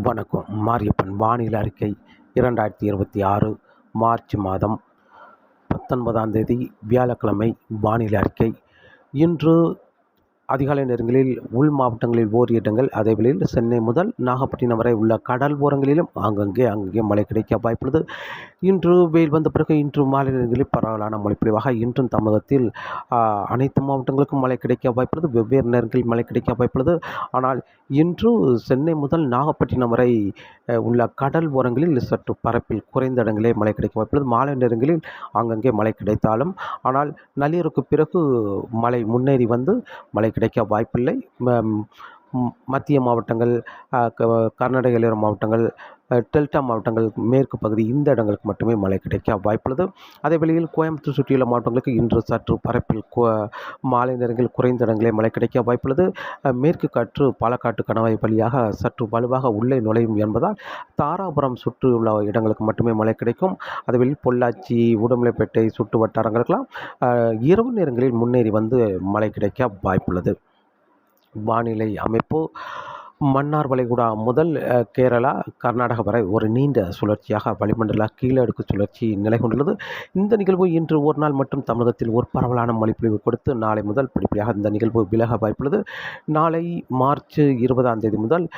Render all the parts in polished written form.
வணக்கம். மாரியப்பன் வானிலை அறிக்கை 2026 மார்ச் மாதம் 19ஆம் தேதி வியாழக்கிழமை வானிலை அறிக்கை. இன்று அதிகாலை நேரங்களில் உள் மாவட்டங்களில் ஓரிரு இடங்கள், அதேவேளையில் சென்னை முதல் நாகப்பட்டினம் வரை உள்ள கடல் ஓரங்களிலும் அங்கங்கே மழை கிடைக்க வாய்ப்புள்ளது. இன்று வெயில் வந்த பிறகு இன்று மாலை நேரங்களில் பரவலான மழைப்பொழிவாக இன்றும் தமிழகத்தில் அனைத்து மாவட்டங்களுக்கும் மழை கிடைக்க வாய்ப்புள்ளது. வெவ்வேறு நேரங்களில் மழை கிடைக்க வாய்ப்புள்ளது. ஆனால் இன்று சென்னை முதல் நாகப்பட்டினம் வரை உள்ள கடல் ஓரங்களில் சற்று பரப்பில் குறைந்த இடங்களே மழை கிடைக்க வாய்ப்புள்ளது. மாலை நேரங்களில் அங்கங்கே மழை கிடைத்தாலும் ஆனால் நள்ளிரவுக்கு பிறகு மழை முன்னேறி வந்து மழை கிடைக்க வாய்ப்பில்லை. மத்திய மாவட்டங்கள், கர்நாடக எல்லையோர மாவட்டங்கள், டெல்டா மாவட்டங்கள், மேற்கு பகுதி இந்த இடங்களுக்கு மட்டுமே மழை கிடைக்க வாய்ப்புள்ளது. அதே வேளையில் கோயம்புத்தூர் சுற்றியுள்ள மாவட்டங்களுக்கு இன்று சற்று பரப்பில் மாலை நேரங்களில் குறைந்த இடங்களே மழை கிடைக்க வாய்ப்புள்ளது. மேற்கு காற்று பாலக்காட்டு கணவாய் வழியாக சற்று வலுவாக உள்ளே நுழையும் என்பதால் தாராபுரம் சுற்றியுள்ள இடங்களுக்கு மட்டுமே மழை கிடைக்கும். அதேவேளையில் பொள்ளாச்சி, உடுமலைப்பேட்டை சுற்று வட்டாரங்களுக்கெல்லாம் இரவு நேரங்களில் முன்னேறி வந்து மழை கிடைக்க வாய்ப்புள்ளது. வானிலை அமைப்பு: மன்னார் வளைகுடா முதல் கேரளா, கர்நாடகா வரை ஒரு நீண்ட சுழற்சியாக வளிமண்டல கீழடுக்கு சுழற்சி நிலை கொண்டுள்ளது. இந்த நிகழ்வு இன்று ஒரு நாள் மட்டும் தமிழகத்தில் ஒரு பரவலான மழைப்பொழிவு கொடுத்து நாளை முதல் படிப்படியாக இந்த நிகழ்வு விலக வாய்ப்புள்ளது. நாளை மார்ச் 20ஆம் தேதி முதல்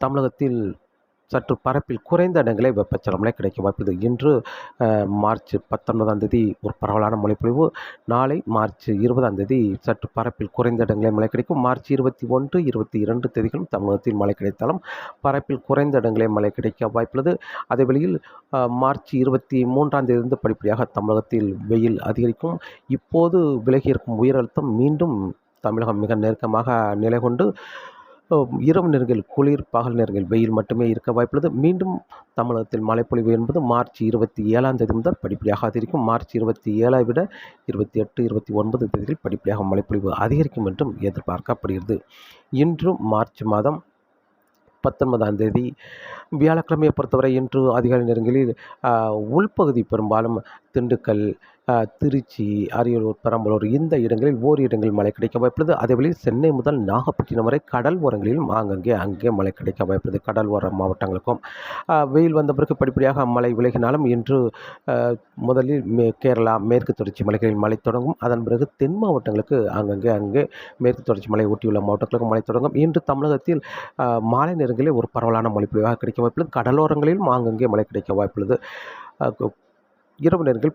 தமிழகத்தில் சற்று பரப்பில் குறைந்த இடங்களே வெப்பச்சலமழை கிடைக்க வாய்ப்புள்ளது. இன்று மார்ச் 19ஆம் தேதி ஒரு பரவலான மழைப்பொழிவு. நாளை மார்ச் 20ஆம் தேதி சற்று பரப்பில் குறைந்த இடங்களே மழை கிடைக்கும். மார்ச் 21, 22 தேதிகளும் தமிழகத்தில் மழை கிடைத்தாலும் பரப்பில் குறைந்த இடங்களே மழை கிடைக்க வாய்ப்புள்ளது. அதேவேளையில் மார்ச் 23ஆம் தேதியிலிருந்து படிப்படியாக தமிழகத்தில் வெயில் அதிகரிக்கும். இப்போது விலகியிருக்கும் உயரழுத்தம் மீண்டும் தமிழகம் மிக நெருக்கமாக நிலை கொண்டு இரவு நேரங்கள் குளிர், பகல் நேரங்கள் வெயில் மட்டுமே இருக்க வாய்ப்புள்ளது. மீண்டும் தமிழகத்தில் மழைப்பொழிவு என்பது மார்ச் 27ஆம் தேதி முதல் படிப்படியாக அதிகரிக்கும். மார்ச் 27ஐ விட 28, 29 தேதிகளில் படிப்படியாக மழைப்பொழிவு அதிகரிக்கும் என்றும் எதிர்பார்க்கப்படுகிறது. இன்று மார்ச் மாதம் 19ஆம் தேதி வியாழக்கிழமையை பொறுத்தவரை இன்று அதிகாலை நேரங்களில் உள்பகுதி பெரும்பாலும் திண்டுக்கல், திருச்சி, அரியலூர், பெரம்பலூர் இந்த இடங்களில் ஓரிரு இடங்களில் மழை கிடைக்க வாய்ப்புள்ளது. அதேவேளை சென்னை முதல் நாகப்பட்டினம் வரை கடல் ஓரங்களிலும் அங்கே மழை கிடைக்க வாய்ப்புள்ளது. கடல் ஓர மாவட்டங்களுக்கும் வெயில் வந்த பிறகு படிப்படியாக மழை விலகினாலும் இன்று முதலில் கேரளா, மேற்கு தொடர்ச்சி மலைகளில் மழை தொடங்கும். அதன் பிறகு தென் மாவட்டங்களுக்கு அங்கே மேற்கு தொடர்ச்சி மலை ஒட்டியுள்ள மாவட்டங்களுக்கு மழை தொடங்கும். இன்று தமிழகத்தில் மாலை நேரங்களில் ஒரு பரவலான மழைப்பொழிவாக கிடைக்க வாய்ப்புள்ளது. கடலோரங்களிலும் அங்கங்கே மழை கிடைக்க வாய்ப்புள்ளது. இரவு நேரங்கள்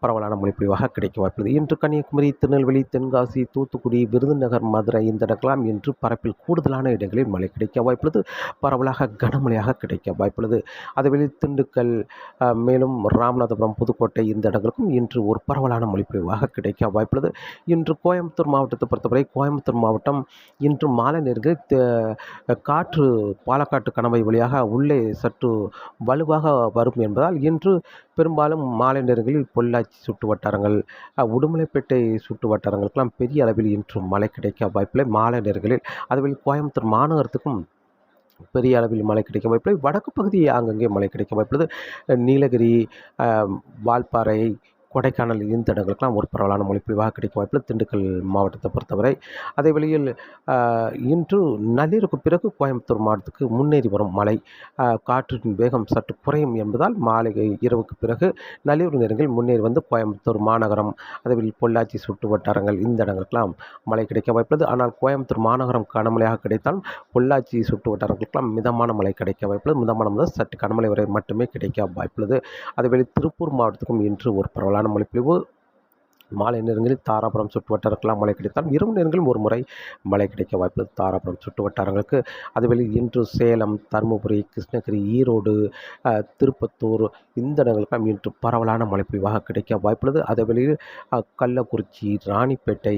பரவலான மழைப்பொழிவாக கிடைக்க வாய்ப்புள்ளது. இன்று கன்னியாகுமரி, திருநெல்வேலி, தென்காசி, தூத்துக்குடி, விருதுநகர், மதுரை இந்த இடங்களாம் இன்று பரப்பில் கூடுதலான இடங்களில் மழை கிடைக்க வாய்ப்புள்ளது. பரவலாக கனமழையாக கிடைக்க வாய்ப்புள்ளது. அதேவேளை திண்டுக்கல், மேலும் ராமநாதபுரம், புதுக்கோட்டை இந்த இடங்களுக்கும் இன்று ஒரு பரவலான மழைப்பொழிவாக கிடைக்க வாய்ப்புள்ளது. இன்று கோயம்புத்தூர் மாவட்டத்தை பொறுத்தவரை கோயம்புத்தூர் மாவட்டம் இன்று மாலை நேரங்களில் காற்று பாலக்காட்டு கணவாய் வழியாக உள்ளே சற்று வலுவாக வரும் என்பதால் இன்று பெரும்பாலும் மாலை நேரங்களில் பொள்ளாச்சி சுற்று வட்டாரங்கள், உடுமலைப்பேட்டை சுற்று வட்டாரங்களுக்கெல்லாம் பெரிய அளவில் இன்று மழை கிடைக்க வாய்ப்பில்லை மாலை நேரங்களில். அதுவே கோயம்புத்தூர் மாநகரத்துக்கும் பெரிய அளவில் மழை கிடைக்க வாய்ப்பில்லை. வடக்கு பகுதி அங்கங்கே மழை கிடைக்க வாய்ப்புள்ளது. நீலகிரி, வால்பாறை, கொடைக்கானல் இந்த இடங்களுக்கெல்லாம் ஒரு பரவலான மழைப்பொழிவாக கிடைக்க வாய்ப்புள்ளது திண்டுக்கல் மாவட்டத்தை பொறுத்தவரை. அதே வேளையில் இன்று நள்ளிரவுக்கு பிறகு கோயம்புத்தூர் மாவட்டத்துக்கு முன்னேறி வரும் மழை, காற்றின் வேகம் சற்று குறையும் என்பதால் மாலை இரவுக்கு பிறகு நள்ளிரவு நேரங்களில் முன்னேறி வந்து கோயம்புத்தூர் மாநகரம், அதேவேளையில் பொள்ளாச்சி சுற்று வட்டாரங்கள் இந்த இடங்களுக்கெல்லாம் மழை கிடைக்க வாய்ப்புள்ளது. ஆனால் கோயம்புத்தூர் மாநகரம் கனமழையாக கிடைத்தாலும் பொள்ளாச்சி சுற்று வட்டாரங்களுக்கெல்லாம் மிதமான மழை கிடைக்க வாய்ப்புள்ளது. மிதமான முதல் சற்று கனமழை வரை மட்டுமே கிடைக்க வாய்ப்புள்ளது. அதேவேளை திருப்பூர் மாவட்டத்துக்கும் இன்று ஒரு பரவலான மழைப்பொழிவு. மாலை நேரங்களில் தாராபுரம் சுற்று வட்டாரங்களாம் மழை கிடைத்தால் இரவு நேரங்களில் ஒரு முறை மழை கிடைக்க வாய்ப்புள்ளது தாராபுரம் சுற்று வட்டாரங்களுக்கு. அதுவேளை இன்று சேலம், தருமபுரி, கிருஷ்ணகிரி, ஈரோடு, திருப்பத்தூர் இந்த இடங்களுக்கெல்லாம் இன்று பரவலான மழைப்பொழிவாக கிடைக்க வாய்ப்புள்ளது. அதேவேளையில் கள்ளக்குறிச்சி, ராணிப்பேட்டை,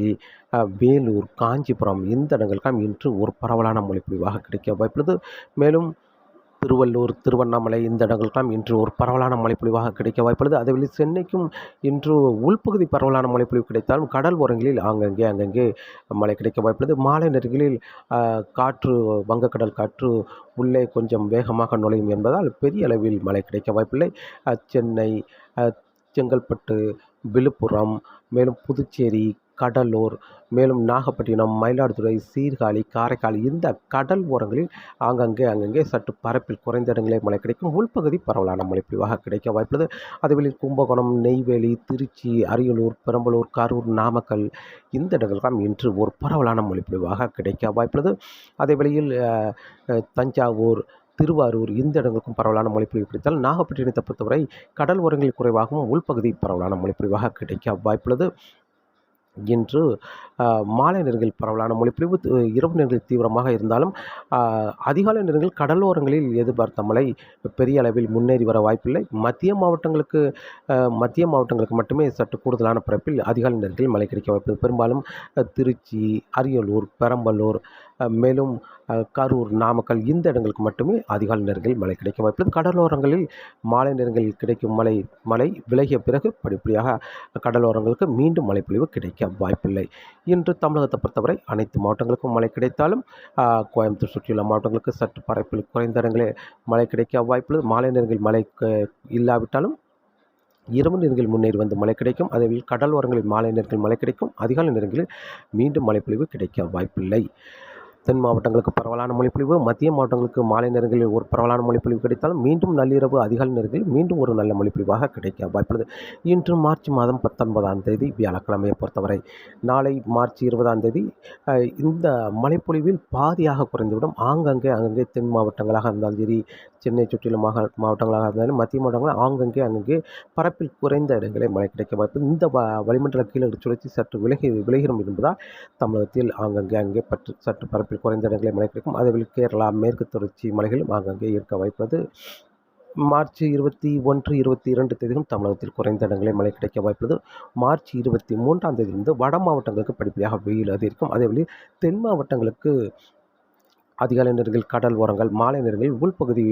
வேலூர், காஞ்சிபுரம் இந்த இடங்களுக்கெல்லாம் இன்று ஒரு பரவலான மழைப்பொழிவாக கிடைக்க வாய்ப்புள்ளது. மேலும் திருவள்ளூர், திருவண்ணாமலை இந்த இடங்களுக்கெல்லாம் இன்று ஒரு பரவலான மழைப்பொழிவாக கிடைக்க வாய்ப்புள்ளது. அதேவேளை சென்னைக்கும் இன்று உள்பகுதி பரவலான மழைப்பொழிவு கிடைத்தாலும் கடல் ஓரங்களில் அங்கங்கே மழை கிடைக்க வாய்ப்புள்ளது. மாலை நேரங்களில் காற்று, வங்கக்கடல் காற்று உள்ளே கொஞ்சம் வேகமாக நுழையும் என்பதால் பெரிய அளவில் மழை கிடைக்க வாய்ப்பில்லை. சென்னை, செங்கல்பட்டு, விழுப்புரம், மேலும் புதுச்சேரி, கடலூர், மேலும் நாகப்பட்டினம், மயிலாடுதுறை, சீர்காழி, காரைக்கால் இந்த கடல் ஓரங்களில் அங்கங்கே சற்று பரப்பில் குறைந்த இடங்களே மழை கிடைக்கும். உள்பகுதி பரவலான மழைப்பொழிவாக கிடைக்க வாய்ப்புள்ளது. அதேவேளையில் கும்பகோணம், நெய்வேலி, திருச்சி, அரியலூர், பெரம்பலூர், கரூர், நாமக்கல் இந்த இடங்கள்லாம் இன்று ஒரு பரவலான மழைப்பொழிவாக கிடைக்க வாய்ப்புள்ளது. அதேவேளையில் தஞ்சாவூர், திருவாரூர் இந்த இடங்களுக்கும் பரவலான மழைப்பொழிவு கிடைத்தால், நாகப்பட்டினத்தை பொறுத்தவரை கடல் ஓரங்களில் குறைவாகவும் உள்பகுதி பரவலான மழைப்பொழிவாக கிடைக்க வாய்ப்புள்ளது. இன்று மாலை நேரங்களில் பரவலான மழைப்பொழிவு, இரவு நேரங்களில் தீவிரமாக இருந்தாலும் அதிகாலை நேரங்களில் கடலோரங்களில் எதிர்பார்த்த மழை பெரிய அளவில் முன்னேறி வர வாய்ப்பில்லை. மத்திய மாவட்டங்களுக்கு மட்டுமே சற்று கூடுதலான பரப்பில் அதிகாலை நேரங்களில் மழை கிடைக்க வாய்ப்புள்ளது. பெரும்பாலும் திருச்சி, அரியலூர், பெரம்பலூர், மேலும் கரூர், நாமக்கல் இந்த இடங்களுக்கு மட்டுமே அதிகாலை நேரங்களில் மழை கிடைக்க வாய்ப்புள்ளது. கடலோரங்களில் மாலை நேரங்களில் கிடைக்கும் மழை விலகிய பிறகு படிப்படியாக கடலோரங்களுக்கு மீண்டும் மழைப்பொழிவு கிடைக்க வாய்ப்பில்லை. இன்று தமிழகத்தை பொறுத்தவரை அனைத்து மாவட்டங்களுக்கும் மழை கிடைத்தாலும் கோயம்புத்தூர் சுற்றியுள்ள மாவட்டங்களுக்கு சற்று பரப்பில் குறைந்த இடங்களே மழை கிடைக்க வாய்ப்புள்ளது. மாலை நேரங்களில் மழை இல்லாவிட்டாலும் இரவு நேரங்களில் முன்னேறி வந்து மழை கிடைக்கும். அதேவேளையில் கடல் ஓரங்களில் மாலை நேரங்களில் மழை கிடைக்கும். அதிகாலை நேரங்களில் மீண்டும் மழைப்பொழிவு கிடைக்க வாய்ப்பில்லை. தென் மாவட்டங்களுக்கு பரவலான மழைப்பொழிவு, மத்திய மாவட்டங்களுக்கு மாலை நேரங்களில் ஒரு பரவலான மழைப்பொழிவு கிடைத்தாலும் மீண்டும் நள்ளிரவு அதிகாலை நேரங்களில் மீண்டும் ஒரு நல்ல மழைப்பொழிவாக கிடைக்க வாய்ப்புள்ளது. இன்று மார்ச் மாதம் 19ஆம் தேதி வியாழக்கிழமையை பொறுத்தவரை. நாளை மார்ச் 20ஆம் தேதி இந்த மழைப்பொழிவில் பாதியாக குறைந்துவிடும். அங்கங்கே தென் மாவட்டங்களாக இருந்தாலும் சரி, சென்னை சுற்றியுள்ள மாவட்டங்களாக இருந்தாலும், மத்திய மாவட்டங்கள் அங்கங்கே பரப்பில் குறைந்த இடங்களே மழை கிடைக்க வாய்ப்பு. இந்த வளிமண்டல கீழடுக்கு சுழற்சி சற்று விலகிடும் என்பதால் தமிழகத்தில் அங்கே சற்று பரப்பில் குறைந்த இடங்களே மழை கிடைக்கும். அதேபோல் கேரளா, மேற்கு தொடர்ச்சி மலைகளும் அங்கங்கே இருக்க வாய்ப்புள்ளது. மார்ச் 21, 22 தேதிகளும் தமிழகத்தில் குறைந்த இடங்களே மழை கிடைக்க வாய்ப்புள்ளது. மார்ச் 23ஆம் தேதியிலிருந்து வட மாவட்டங்களுக்கு படிப்படியாக வெயில் அதிகரிக்கும். அதேபோல் தென் மாவட்டங்களுக்கு அதிகாலை நேரங்களில் கடல் ஓரங்கள், மாலை நேரங்களில் உள்பகுதி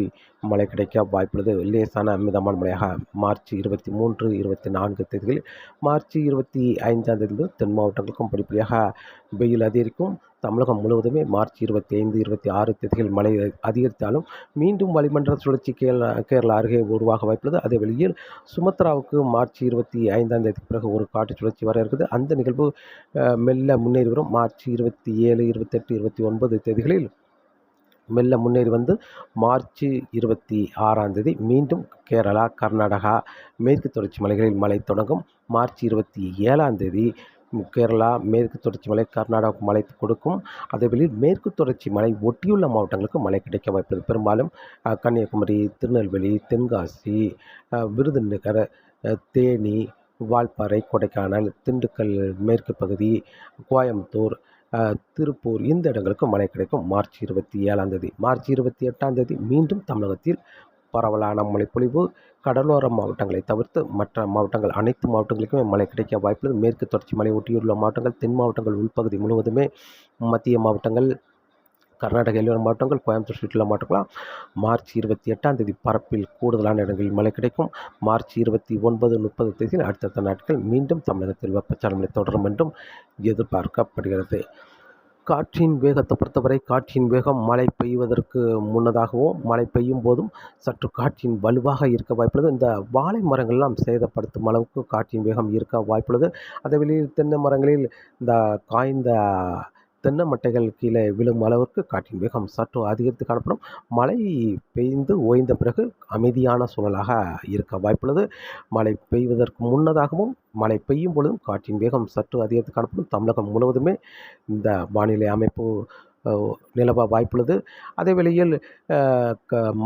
மழை கிடைக்க வாய்ப்புள்ளது. லேசான மிதமான மழையாக மார்ச் 23, 24 தேதிகளில். மார்ச் 25ஆம் தேதி தென் மாவட்டங்களுக்கும் படிப்படியாக வெயில் அதிகரிக்கும். தமிழகம் முழுவதுமே மார்ச் 25, 26 தேதிகள் மழை அதிகரித்தாலும் மீண்டும் வளிமண்டல சுழற்சி கேரளா அருகே உருவாக வாய்ப்புள்ளது. அதே வேளையில் சுமத்ராவுக்கு மார்ச் 25ஆம் தேதிக்கு பிறகு ஒரு காற்று சுழற்சி வர இருக்குது. அந்த நிகழ்வு மெல்ல முன்னேறி வரும். மார்ச் 27, 28, 29 தேதிகளில் மெல்ல முன்னேறி வந்து மார்ச் 26ஆம் தேதி மீண்டும் கேரளா, கர்நாடகா, மேற்கு தொடர்ச்சி மலைகளில் மழை தொடங்கும். மார்ச் 27ஆம் தேதி கேரளா, மேற்கு தொடர்ச்சி மலை, கர்நாடகாவுக்கு மழை கொடுக்கும். அதேவேளையில் மேற்கு தொடர்ச்சி மலை ஒட்டியுள்ள மாவட்டங்களுக்கு மழை கிடைக்க வாய்ப்புள்ளது. பெரும்பாலும் கன்னியாகுமரி, திருநெல்வேலி, தென்காசி, விருதுநகர், தேனி, வால்பாறை, கொடைக்கானல், திண்டுக்கல் மேற்கு பகுதி, கோயம்புத்தூர், திருப்பூர் இந்த இடங்களுக்கு மழை கிடைக்கும். மார்ச் 27ஆம் தேதி. மார்ச் 28ஆம் தேதி மீண்டும் தமிழகத்தில் பரவலான மழைப்பொழிவு. கடலோர மாவட்டங்களை தவிர்த்து மற்ற மாவட்டங்கள் அனைத்து மாவட்டங்களுக்குமே மழை கிடைக்க வாய்ப்புள்ளது. மேற்கு தொடர்ச்சி மலை ஒட்டியுள்ள மாவட்டங்கள், தென் மாவட்டங்கள் உள்பகுதி முழுவதுமே, மத்திய மாவட்டங்கள், கர்நாடக எல்லையோர மாவட்டங்கள், கோயம்புத்தூர் சுற்றுலா மாவட்டங்களாம் மார்ச் 28ஆம் தேதி பரப்பில் கூடுதலான இடங்களில் மழை கிடைக்கும். மார்ச் 29, 30 தேதியில் அடுத்தடுத்த நாட்கள் மீண்டும் தமிழகத்தில் வெப்பச்சலனம் தொடரும் என்றும் எதிர்பார்க்கப்படுகிறது. காற்றின் வேகத்தை பொறுத்தவரை காற்றின் வேகம் மழை பெய்வதற்கு முன்னதாகவும் மழை பெய்யும் போதும் சற்று காற்றின் வலுவாக இருக்க வாய்ப்புள்ளது. இந்த வாழை மரங்கள்லாம் சேதப்படுத்தும் அளவுக்கு காற்றின் வேகம் இருக்க வாய்ப்புள்ளது. அதே வெளியில் தென்னை மரங்களில் இந்த காய்ந்த தென்னை மட்டைகள் கீழே விழும் அளவிற்கு காற்றின் வேகம் சற்று அதிகரித்து காணப்படும். மழை பெய்து ஓய்ந்த பிறகு அமைதியான சூழலாக இருக்க வாய்ப்புள்ளது. மழை பெய்வதற்கு முன்னதாகவும் மழை பெய்யும் பொழுதும் காற்றின் வேகம் சற்று அதிகரித்து காணப்படும். தமிழகம் முழுவதுமே இந்த வானிலை அமைப்பு நிலவ வாய்ப்புள்ளது. அதே வேளையில்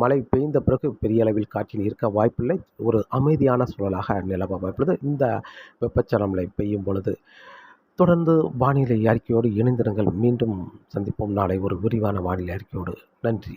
மழை பெய்ந்த பிறகு பெரிய அளவில் காற்றில் இருக்க வாய்ப்பில்லை. ஒரு அமைதியான சூழலாக நிலவ வாய்ப்புள்ளது இந்த வெப்பச்சலன மழை பெய்யும் பொழுது. தொடர்ந்து வானிலை அறிக்கையோடு இணைந்திருங்கள். மீண்டும் சந்திப்போம் நாளை ஒரு விரிவான வானிலை அறிக்கையோடு. நன்றி.